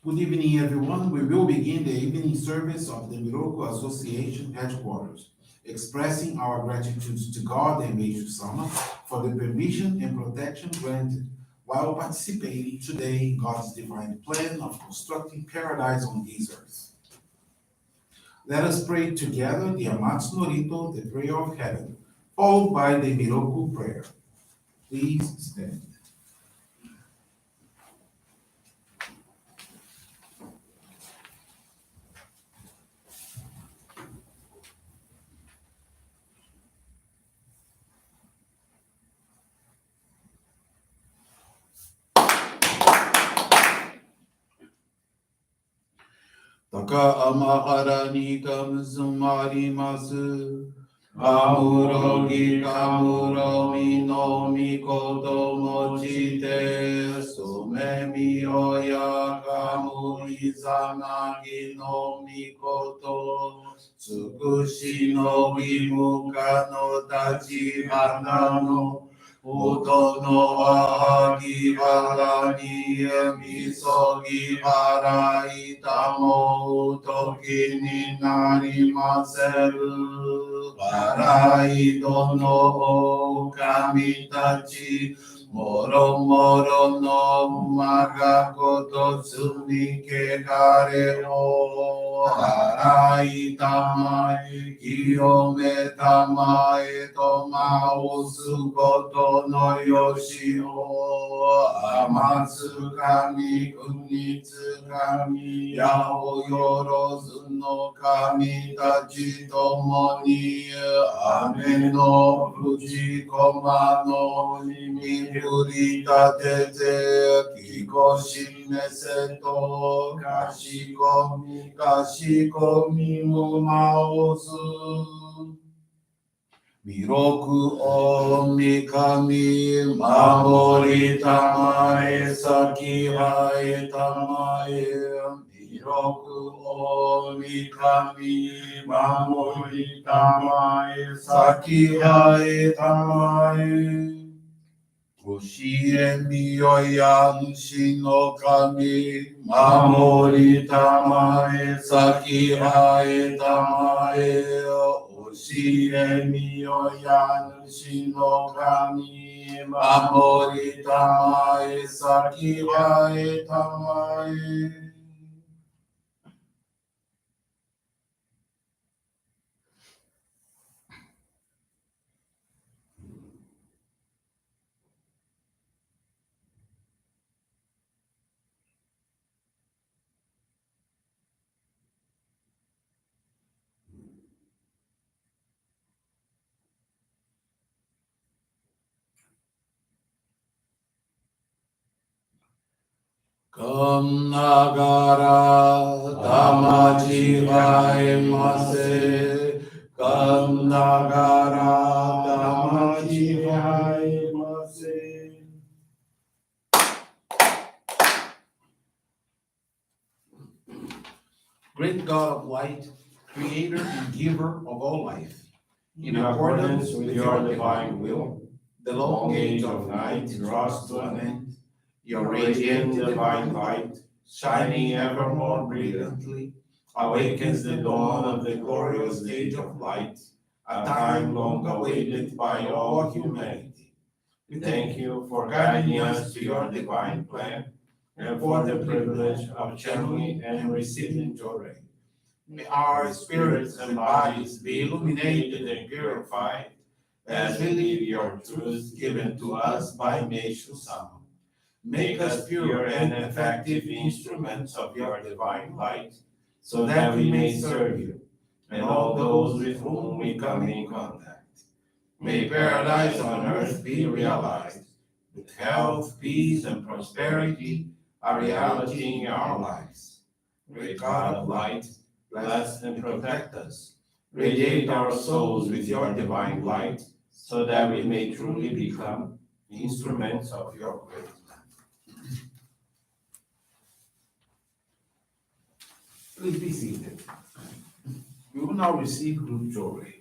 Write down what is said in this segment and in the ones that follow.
Good evening, everyone. We will begin the evening service of the Miroku Association headquarters, expressing our gratitude to God and Meishu-sama for the permission and protection granted while participating today in God's divine plan of constructing paradise on this earth. Let us pray together the Amatsu-Norito, the prayer of heaven, followed by the Miroku Prayer. Please stand. Taka amahara ni kamsumarimasu. Amuro gi kamuro mi no mikoto mochite. Sume mi oya kamu izanagi no mikoto. Tsukushi no wimuka no tachi hana no. Uto no ahagi hara ni misogi hara itamo utoki ni narimaseru. Harai dono o kamitachi moro moro no magakoto sumike kare o. Harai tamai kiyome tamae toma usukoto no yoshi o. Amatsu kami kunitsu kami yao yorozu no kami tachi tomo ni ame no fuji koma no nimikuri tatete kikoshi neseto kashikomi mo maosu. Miroku o mikami mamori tamae sakihai tamae. Miroku o mikami mamori tamae sakihai tamae. Ushie miyoya nushi no kami, mamori tamae, saki hae tamae. Ushie miyoya nushi no kami, mamori tamae, saki hae tamae. Kom nagara damaji hai mase. Kom nagara damaji hai mase. Great God of light, creator and giver of all life, in accordance with your divine will, the long age of night draws to an end. Your radiant divine light, shining ever more brilliantly, awakens the dawn of the glorious age of light, a time long awaited by all humanity. We thank you for guiding us to your divine plan and for the privilege of channeling and receiving Johrei. May our spirits and bodies be illuminated and purified as we live your truth given to us by Meishu-sama. Make us pure and effective instruments of your divine light, so that we may serve you and all those with whom we come in contact. May paradise on earth be realized, with health, peace, and prosperity a reality in our lives. Great God of light, bless and protect us. Radiate our souls with your divine light, so that we may truly become instruments of your great plan. Please be seated. We will now receive group Johrei.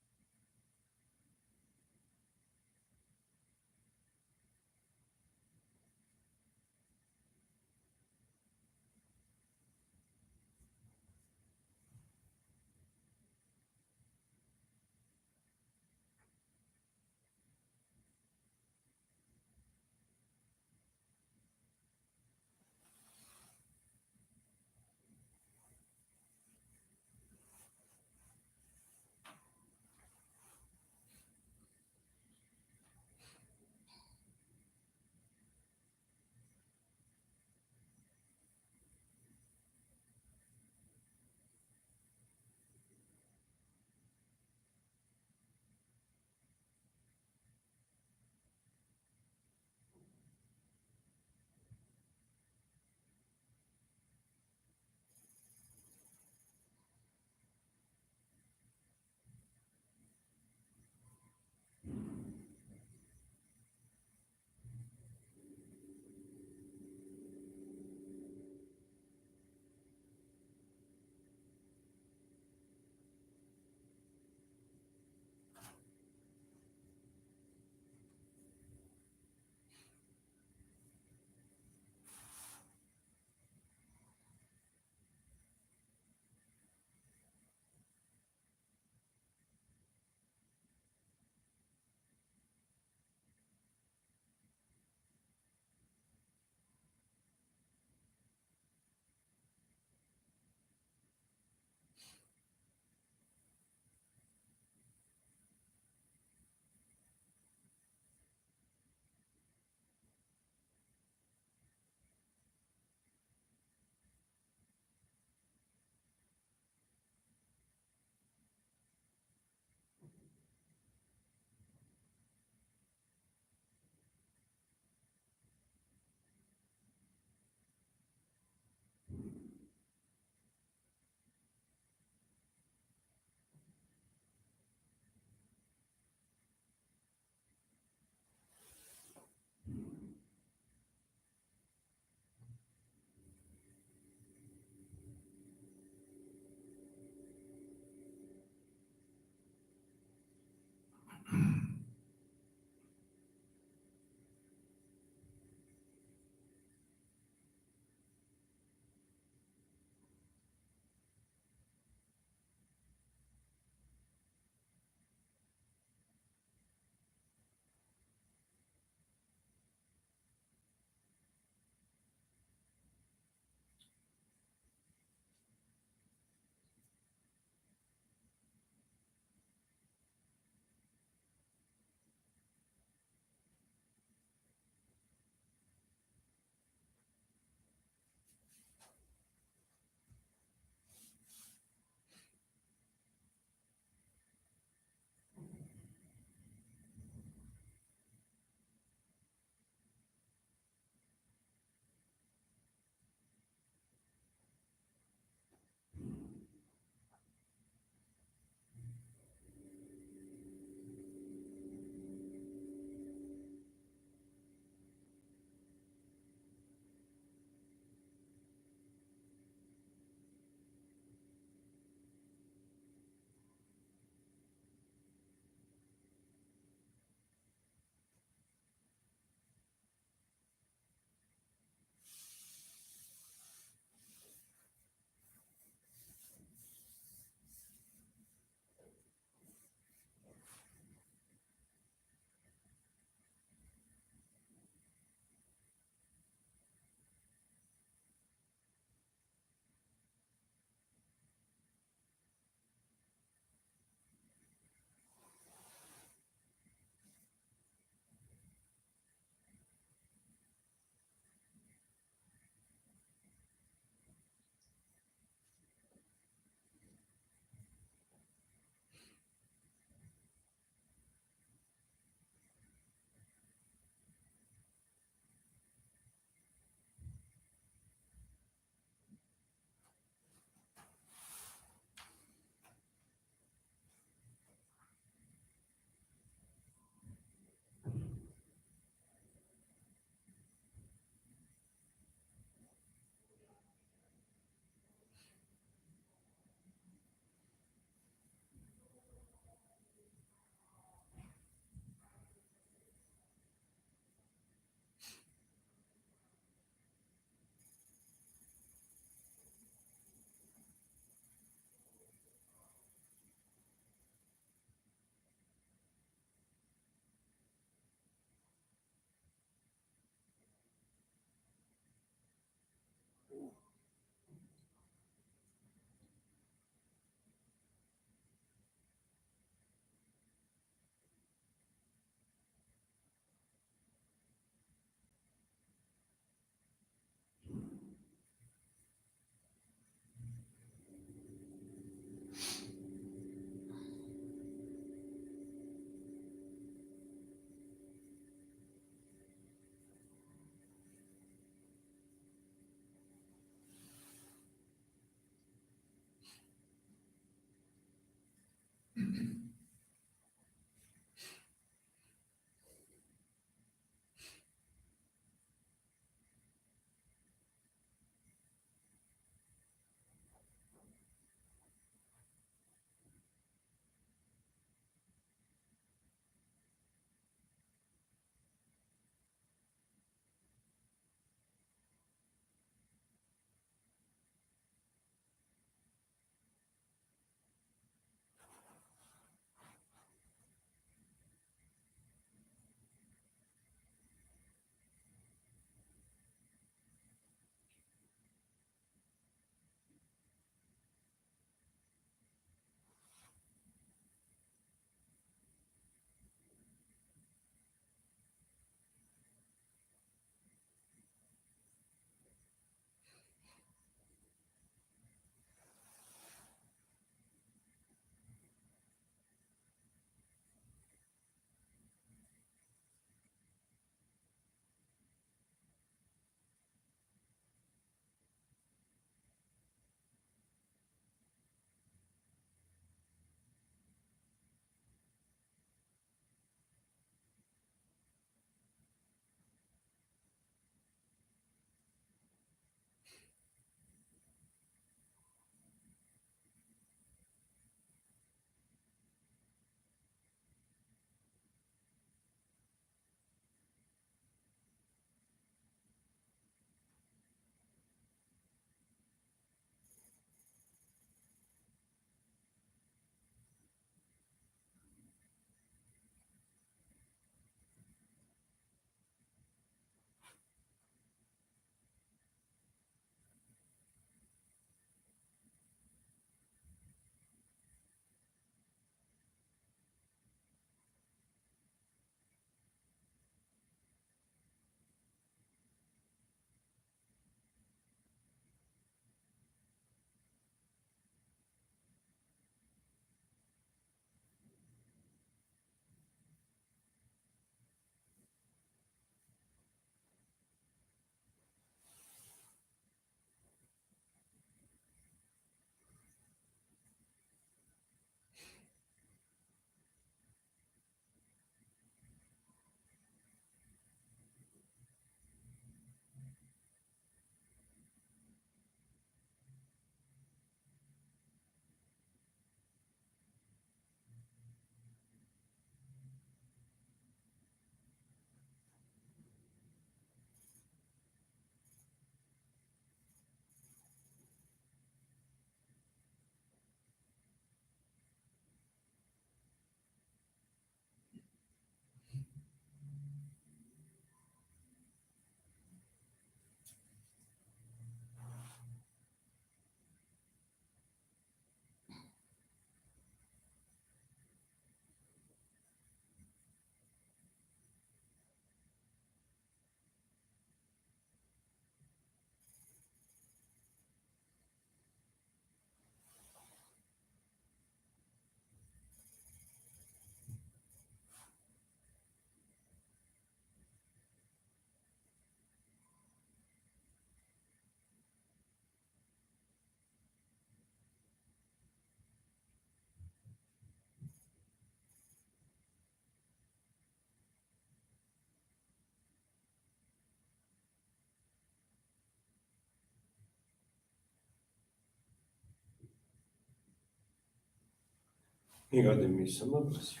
May God and Meishu-sama bless you.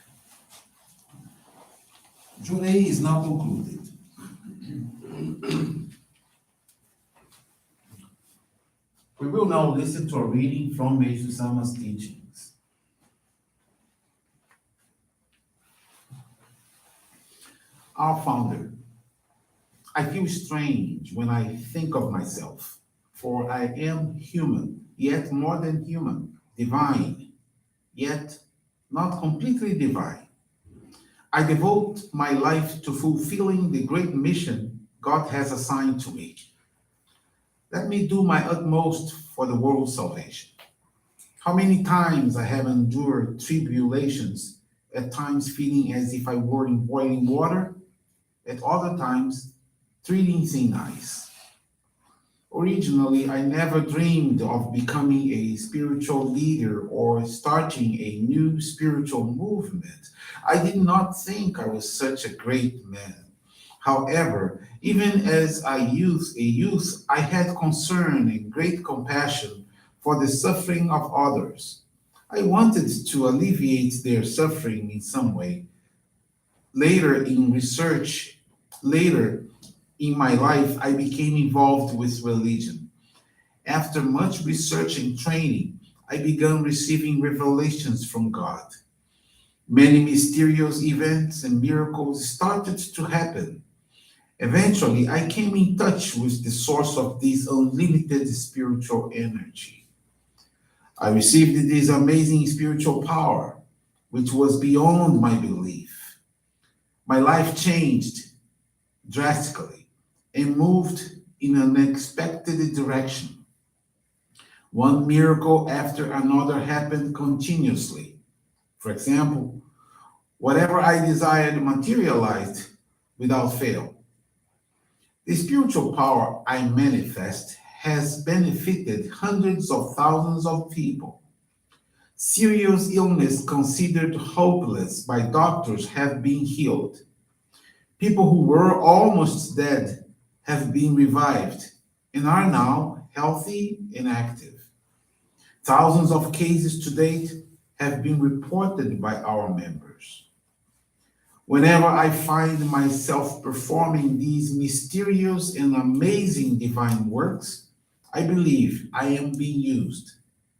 Johrei is now concluded. We will now listen to a reading from Meishu-sama's teachings. Our founder, I feel strange when I think of myself, for I am human, yet more than human, divine, yet not completely divine. I devote my life to fulfilling the great mission God has assigned to me. Let me do my utmost for the world's salvation. How many times I have endured tribulations, at times feeling as if I were in boiling water, at other times treating thin ice. Originally, I never dreamed of becoming a spiritual leader or starting a new spiritual movement. I did not think I was such a great man. However, even as a youth, I had concern and great compassion for the suffering of others. I wanted to alleviate their suffering in some way. Later in my life, I became involved with religion. After much research and training, I began receiving revelations from God. Many mysterious events and miracles started to happen. Eventually, I came in touch with the source of this unlimited spiritual energy. I received this amazing spiritual power, which was beyond my belief. My life changed drastically and moved in an unexpected direction. One miracle after another happened continuously. For example, whatever I desired materialized without fail. The spiritual power I manifest has benefited hundreds of thousands of people. Serious illness considered hopeless by doctors have been healed. People who were almost dead have been revived and are now healthy and active. Thousands of cases to date have been reported by our members. Whenever I find myself performing these mysterious and amazing divine works, I believe I am being used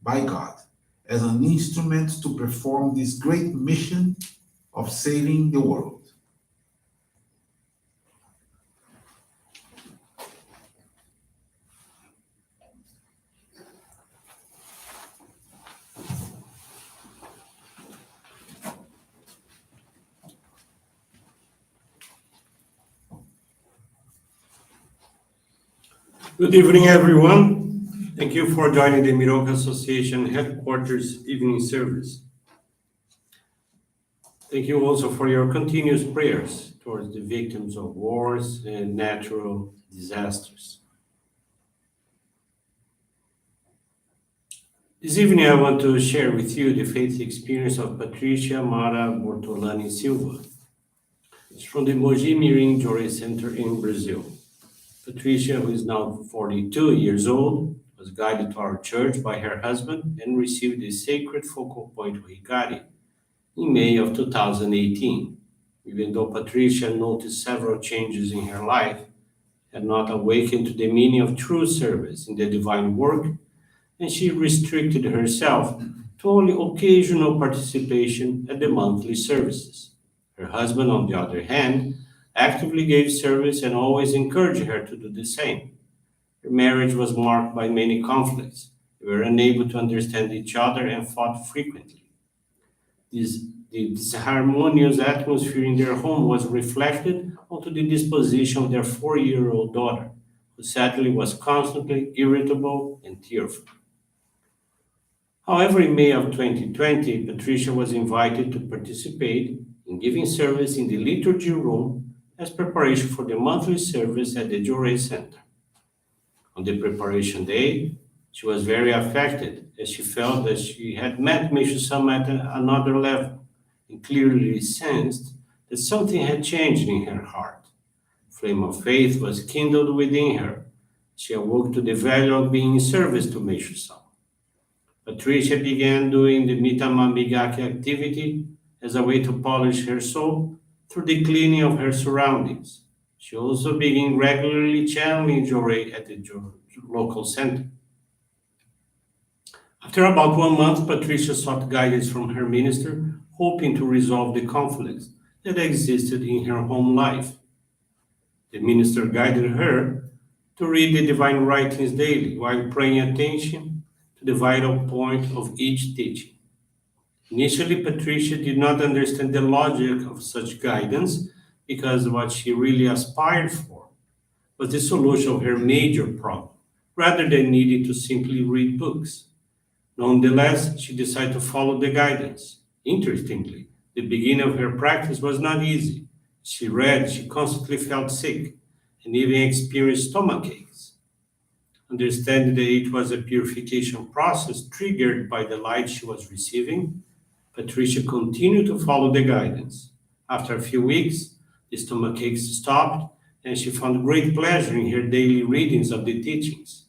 by God as an instrument to perform this great mission of saving the world. Good evening, everyone. Thank you for joining the Miroku Association headquarters evening service. Thank you also for your continuous prayers towards the victims of wars and natural disasters. This evening, I want to share with you the faith experience of Patricia Mara Bortolani Silva. It's from the Mogi Mirim Johrei Center in Brazil. Patricia, who is now 42 years old, was guided to our church by her husband and received the sacred focal point Hikari in May of 2018. Even though Patricia noticed several changes in her life, had not awakened to the meaning of true service in the divine work, and she restricted herself to only occasional participation at the monthly services. Her husband, on the other hand, actively gave service and always encouraged her to do the same. Her marriage was marked by many conflicts. They were unable to understand each other and fought frequently. The disharmonious atmosphere in their home was reflected onto the disposition of their 4-year-old daughter, who sadly was constantly irritable and tearful. However, in May of 2020, Patricia was invited to participate in giving service in the liturgy room as preparation for the monthly service at the Johrei Center. On the preparation day, she was very affected as she felt that she had met Meishu-sama at another level and clearly sensed that something had changed in her heart. Flame of faith was kindled within her. She awoke to the value of being in service to Meishu-sama. Patricia began doing the Mitamamigaki activity as a way to polish her soul through the cleaning of her surroundings. She also began regularly channeling Johrei at the local center. After about 1 month, Patricia sought guidance from her minister, hoping to resolve the conflicts that existed in her home life. The minister guided her to read the divine writings daily while paying attention to the vital point of each teaching. Initially, Patricia did not understand the logic of such guidance because what she really aspired for was the solution of her major problem, rather than needing to simply read books. Nonetheless, she decided to follow the guidance. Interestingly, the beginning of her practice was not easy. She constantly felt sick and even experienced stomach aches. Understanding that it was a purification process triggered by the light she was receiving, Patricia continued to follow the guidance. After a few weeks, the stomach aches stopped, and she found great pleasure in her daily readings of the teachings.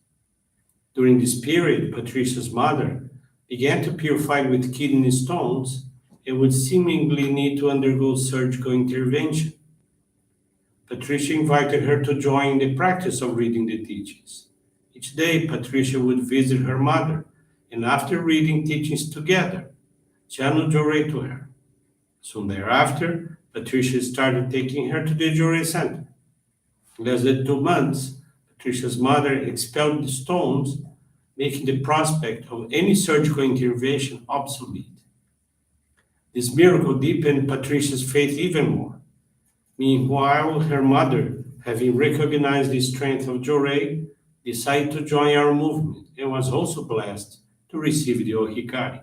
During this period, Patricia's mother began to purify with kidney stones and would seemingly need to undergo surgical intervention. Patricia invited her to join the practice of reading the teachings. Each day, Patricia would visit her mother, and after reading teachings together, channel Johrei to her. Soon thereafter, Patricia started taking her to the Johrei Center. In less than 2 months, Patricia's mother expelled the stones, making the prospect of any surgical intervention obsolete. This miracle deepened Patricia's faith even more. Meanwhile, her mother, having recognized the strength of Johrei, decided to join our movement and was also blessed to receive the Ohikari.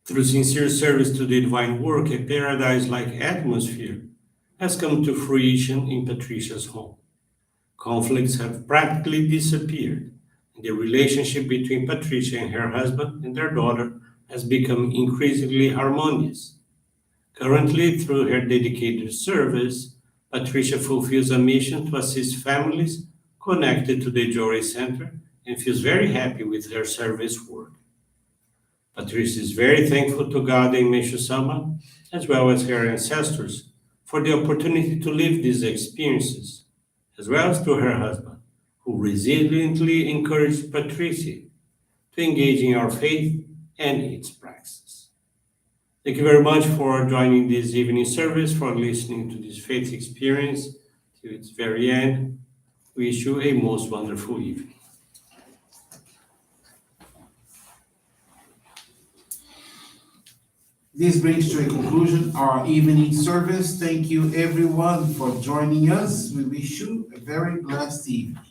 Through sincere service to the divine work, a paradise-like atmosphere has come to fruition in Patricia's home. Conflicts have practically disappeared, and the relationship between Patricia and her husband and their daughter has become increasingly harmonious. Currently, through her dedicated service, Patricia fulfills a mission to assist families connected to the Johrei Center and feels very happy with her service work. Patricia is very thankful to God and Meishu-sama, as well as her ancestors, for the opportunity to live these experiences, as well as to her husband, who resiliently encouraged Patricia to engage in our faith and its praxis. Thank you very much for joining this evening service, for listening to this faith experience to its very end. Wish you a most wonderful evening. This brings to a conclusion our evening service. Thank you everyone for joining us. We wish you a very blessed evening.